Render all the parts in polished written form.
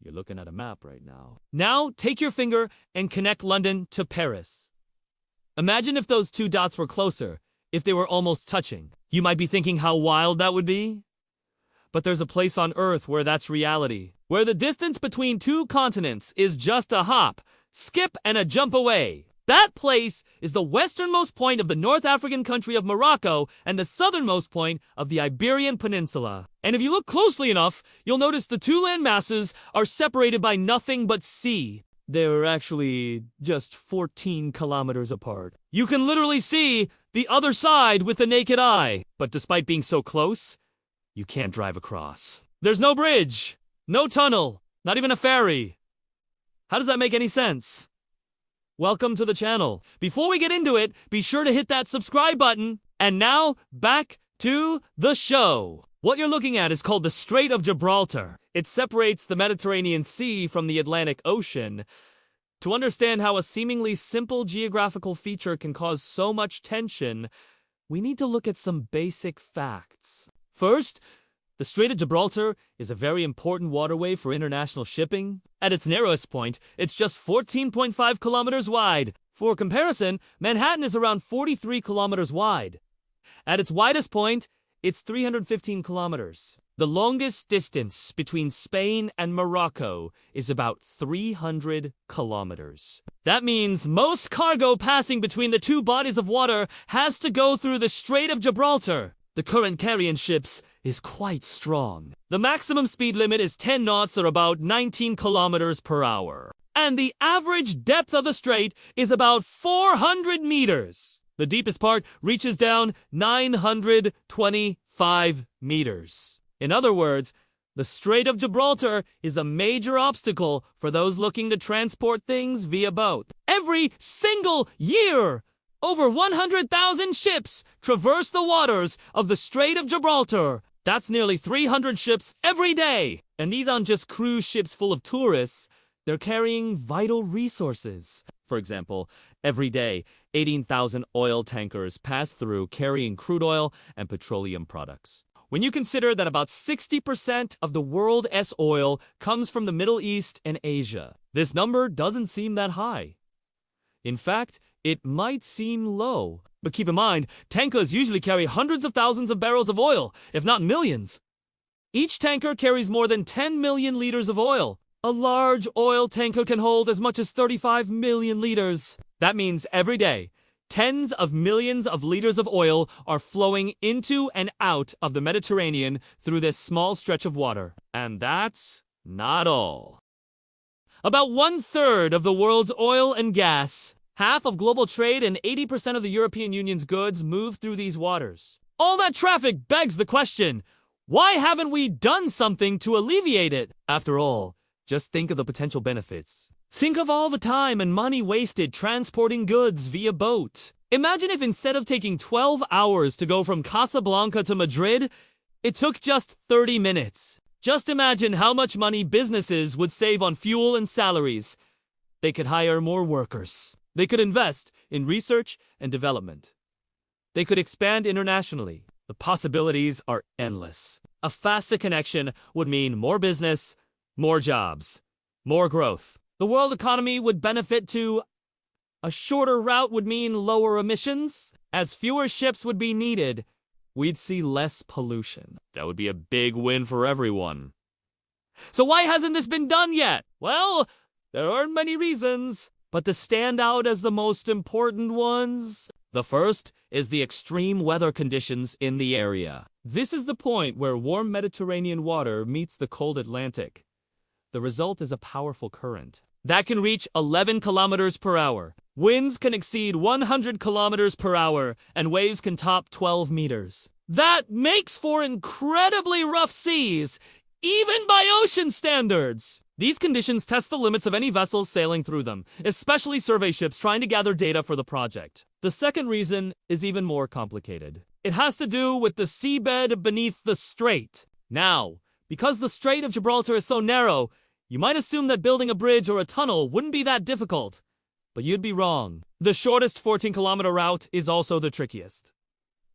You're looking at a map right now. Now, take your finger and connect London to Paris. Imagine if those two dots were closer, if they were almost touching. You might be thinking how wild that would be. But there's a place on Earth where that's reality, where the distance between two continents is just a hop, skip, and a jump away. That place is the westernmost point of the North African country of Morocco and the southernmost point of the Iberian Peninsula. And if you look closely enough, you'll notice the two land masses are separated by nothing but sea. They're actually just 14 kilometers apart. You can literally see the other side with the naked eye. But despite being so close, you can't drive across. There's no bridge, no tunnel, not even a ferry. How does that make any sense? Welcome to the channel. Before we get into it, be sure to hit that subscribe button. And now, back to the show. What you're looking at is called the Strait of Gibraltar. It separates the Mediterranean Sea from the Atlantic Ocean. To understand how a seemingly simple geographical feature can cause so much tension, we need to look at some basic facts. First, the Strait of Gibraltar is a very important waterway for international shipping. At its narrowest point, it's just 14.5 kilometers wide. For comparison, Manhattan is around 43 kilometers wide. At its widest point, it's 315 kilometers. The longest distance between Spain and Morocco is about 300 kilometers. That means most cargo passing between the two bodies of water has to go through the Strait of Gibraltar. The current carrying ships is quite strong. The maximum speed limit is 10 knots or about 19 kilometers per hour. And the average depth of the strait is about 400 meters. The deepest part reaches down 925 meters. In other words, the Strait of Gibraltar is a major obstacle for those looking to transport things via boat. Every single year, over 100,000 ships traverse the waters of the Strait of Gibraltar. That's nearly 300 ships every day. And these aren't just cruise ships full of tourists. They're carrying vital resources. For example, every day, 18,000 oil tankers pass through carrying crude oil and petroleum products. When you consider that about 60% of the world's oil comes from the Middle East and Asia, this number doesn't seem that high. In fact, it might seem low. But keep in mind, tankers usually carry hundreds of thousands of barrels of oil, if not millions. Each tanker carries more than 10 million liters of oil. A large oil tanker can hold as much as 35 million liters. That means every day, tens of millions of liters of oil are flowing into and out of the Mediterranean through this small stretch of water. And that's not all. About 1/3 of the world's oil and gas, half of global trade, and 80% of the European Union's goods move through these waters. All that traffic begs the question, why haven't we done something to alleviate it? After all, just think of the potential benefits. Think of all the time and money wasted transporting goods via boat. Imagine if instead of taking 12 hours to go from Casablanca to Madrid, it took just 30 minutes. Just imagine how much money businesses would save on fuel and salaries. They could hire more workers. They could invest in research and development. They could expand internationally. The possibilities are endless. A faster connection would mean more business, more jobs, more growth. The world economy would benefit too. A shorter route would mean lower emissions. As fewer ships would be needed, we'd see less pollution. That would be a big win for everyone. So why hasn't this been done yet? Well, there aren't many reasons, but to stand out as the most important ones. The first is the extreme weather conditions in the area. This is the point where warm Mediterranean water meets the cold Atlantic. The result is a powerful current that can reach 11 kilometers per hour. Winds can exceed 100 kilometers per hour, and waves can top 12 meters. That makes for incredibly rough seas, even by ocean standards. These conditions test the limits of any vessels sailing through them, especially survey ships trying to gather data for the project. The second reason is even more complicated. It has to do with the seabed beneath the strait. Now, because the Strait of Gibraltar is so narrow, you might assume that building a bridge or a tunnel wouldn't be that difficult. But you'd be wrong. The shortest 14-kilometer route is also the trickiest.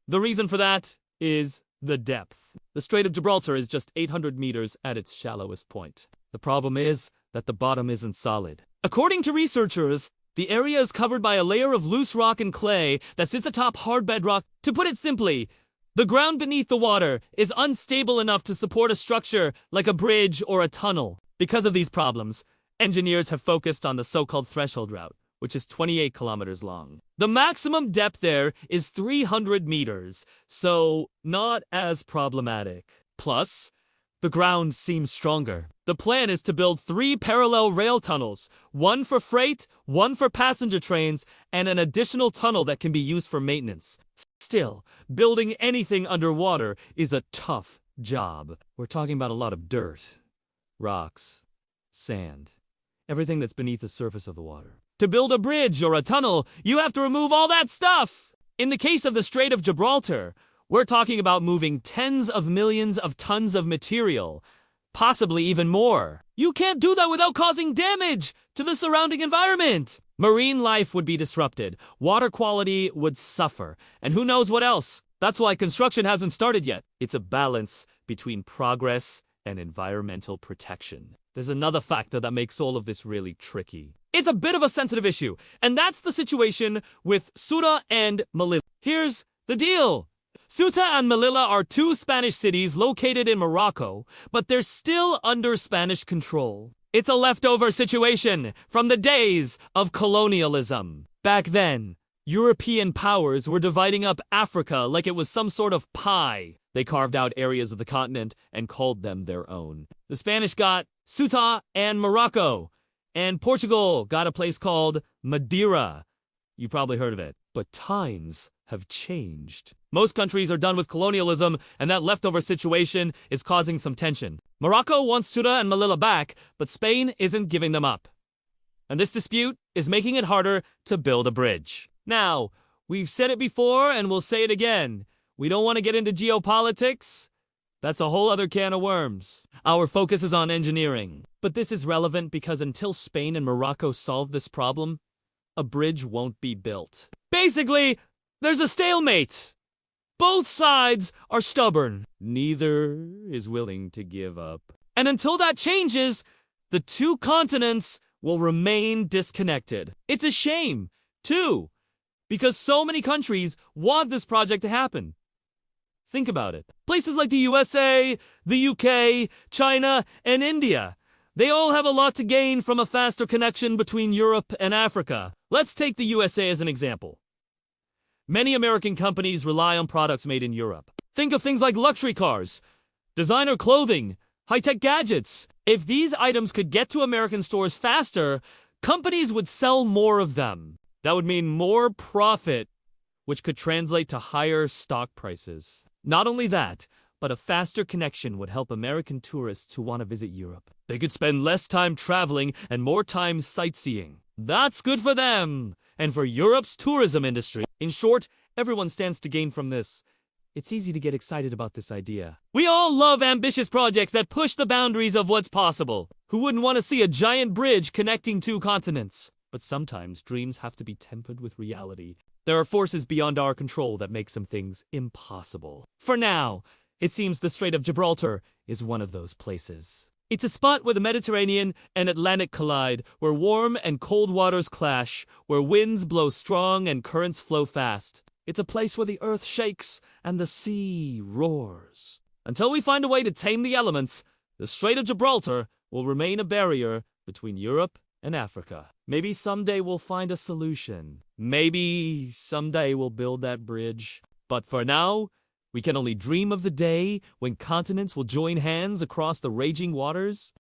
The reason for that is the depth. The Strait of Gibraltar is just 800 meters at its shallowest point. The problem is that the bottom isn't solid. According to researchers, the area is covered by a layer of loose rock and clay that sits atop hard bedrock. To put it simply, the ground beneath the water is unstable enough to support a structure like a bridge or a tunnel. Because of these problems, engineers have focused on the so-called threshold route, which is 28 kilometers long. The maximum depth there is 300 meters, so not as problematic. Plus, the ground seems stronger. The plan is to build 3 parallel rail tunnels, one for freight, one for passenger trains, and an additional tunnel that can be used for maintenance. Still, building anything underwater is a tough job. We're talking about a lot of dirt, rocks, sand, everything that's beneath the surface of the water. To build a bridge or a tunnel, you have to remove all that stuff. In the case of the Strait of Gibraltar, we're talking about moving tens of millions of tons of material, possibly even more. You can't do that without causing damage to the surrounding environment. Marine life would be disrupted, water quality would suffer, and who knows what else. That's why construction hasn't started yet. It's a balance between progress and environmental protection. There's another factor that makes all of this really tricky. It's a bit of a sensitive issue, and that's the situation with Ceuta and Melilla. Here's the deal. Ceuta and Melilla are 2 Spanish cities located in Morocco, but they're still under Spanish control. It's a leftover situation from the days of colonialism. Back then, European powers were dividing up Africa like it was some sort of pie. They carved out areas of the continent and called them their own. The Spanish got Ceuta and Morocco, and Portugal got a place called Madeira. You probably heard of it. But times have changed. Most countries are done with colonialism, and that leftover situation is causing some tension. Morocco wants Ceuta and Melilla back, but Spain isn't giving them up. And this dispute is making it harder to build a bridge. Now, we've said it before and we'll say it again. We don't want to get into geopolitics. That's a whole other can of worms. Our focus is on engineering. But this is relevant because until Spain and Morocco solve this problem, a bridge won't be built. Basically, there's a stalemate. Both sides are stubborn. Neither is willing to give up. And until that changes, the 2 continents will remain disconnected. It's a shame, too, because so many countries want this project to happen. Think about it. Places like the USA, the UK, China, and India. They all have a lot to gain from a faster connection between Europe and Africa. Let's take the USA as an example. Many American companies rely on products made in Europe. Think of things like luxury cars, designer clothing, high-tech gadgets. If these items could get to American stores faster, companies would sell more of them. That would mean more profit, which could translate to higher stock prices. Not only that, but a faster connection would help American tourists who want to visit Europe. They could spend less time traveling and more time sightseeing. That's good for them and for Europe's tourism industry. In short, everyone stands to gain from this. It's easy to get excited about this idea. We all love ambitious projects that push the boundaries of what's possible. Who wouldn't want to see a giant bridge connecting 2 continents? But sometimes dreams have to be tempered with reality. There are forces beyond our control that make some things impossible. For now, it seems the Strait of Gibraltar is one of those places. It's a spot where the Mediterranean and Atlantic collide, where warm and cold waters clash, where winds blow strong and currents flow fast. It's a place where the earth shakes and the sea roars. Until we find a way to tame the elements, the Strait of Gibraltar will remain a barrier between Europe and Africa. Maybe someday we'll find a solution. Maybe someday we'll build that bridge. But for now, we can only dream of the day when continents will join hands across the raging waters